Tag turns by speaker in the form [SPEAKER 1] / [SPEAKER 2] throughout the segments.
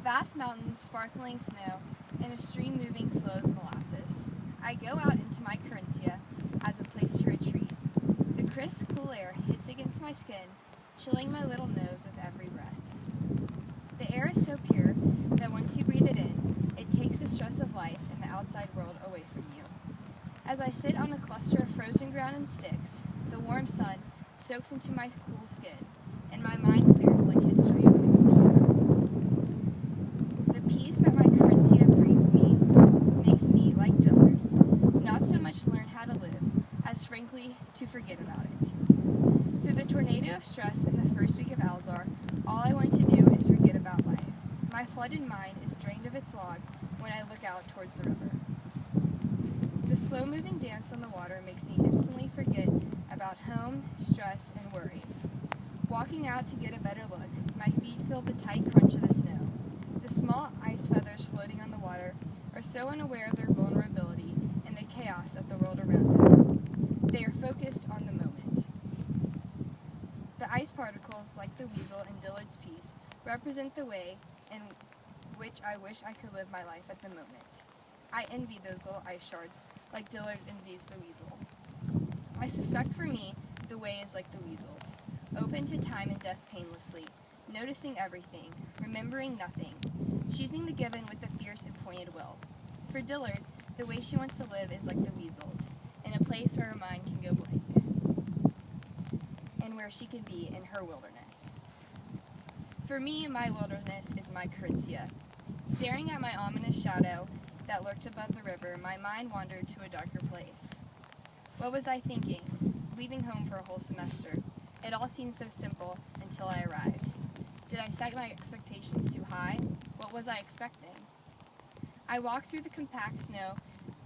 [SPEAKER 1] Vast mountains, sparkling snow, and a stream moving slow as molasses. I go out into my Carinthia as a place to retreat. The crisp, cool air hits against my skin, chilling my little nose with every breath. The air is so pure that once you breathe it in, it takes the stress of life and the outside world away from you. As I sit on a cluster of frozen ground and sticks, the warm sun soaks into my cool skin, and my mind clears like history on a computer. The peace that my Carinthia brings me makes me, like Dillard, not so much learn how to live, as frankly to forget about it. Through the tornado of stress in the first week of Alzar, all I want to do is forget about life. My flooded mind is drained of its log when I look out towards the river. The slow-moving dance on the water makes me instantly forget about home, stress, and worry. Walking out to get a better look, my feet feel the tight crunch of the snow. The small ice feathers floating on the water are so unaware of their vulnerability and the chaos of the world around them. They are focused on the moment. The ice particles, like the weasel in Dillard's piece, represent the way in which I wish I could live my life at the moment. I envy those little ice shards, like Dillard envies the weasel. I suspect for me, the way is like the weasel's, open to time and death painlessly, noticing everything, remembering nothing, choosing the given with a fierce and pointed will. For Dillard, the way she wants to live is like the weasel's, in a place where her mind can go blank, and where she can be in her wilderness. For me, my wilderness is my Carinthia. Staring at my ominous shadow that lurked above the river, my mind wandered to a darker place. What was I thinking? Leaving home for a whole semester. It all seemed so simple until I arrived. Did I set my expectations too high? What was I expecting? I walked through the compact snow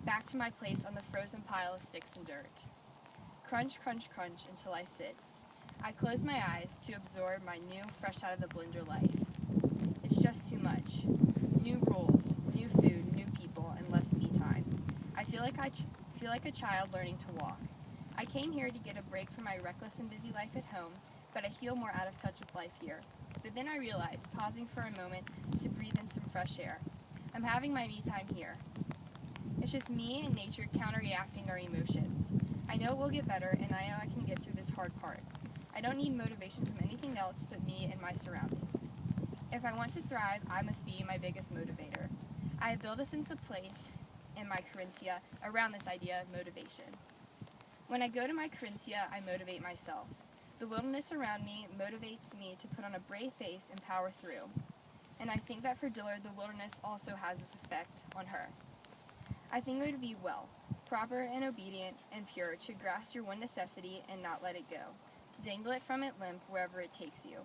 [SPEAKER 1] back to my place on the frozen pile of sticks and dirt. Crunch, crunch, crunch until I sit. I close my eyes to absorb my new, fresh out of the blender life. It's just too much. New rules, new food, new people, and less me time. I feel like a child learning to walk. I came here to get a break from my reckless and busy life at home, but I feel more out of touch with life here. But then I realized, pausing for a moment to breathe in some fresh air, I'm having my me time here. It's just me and nature counteracting our emotions. I know it will get better, and I know I can get through this hard part. I don't need motivation from anything else but me and my surroundings. If I want to thrive, I must be my biggest motivator. I have built a sense of place in my Carinthia around this idea of motivation. When I go to my Carinthia, I motivate myself. The wilderness around me motivates me to put on a brave face and power through. And I think that for Dillard, the wilderness also has this effect on her. I think it would be well, proper and obedient and pure to grasp your one necessity and not let it go, to dangle it from it limp wherever it takes you.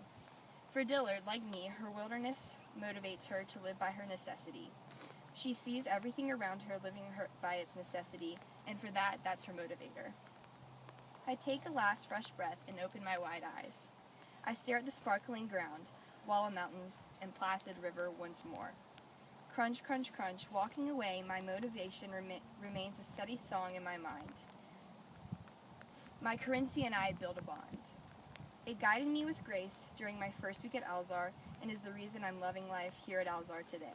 [SPEAKER 1] For Dillard, like me, her wilderness motivates her to live by her necessity. She sees everything around her living by its necessity, and for that, that's her motivator. I take a last fresh breath and open my wide eyes. I stare at the sparkling ground, wall of mountains, and placid river once more. Crunch, crunch, crunch, walking away, my motivation remains a steady song in my mind. My Carinthia and I build a bond. It guided me with grace during my first week at Alzar and is the reason I'm loving life here at Alzar today.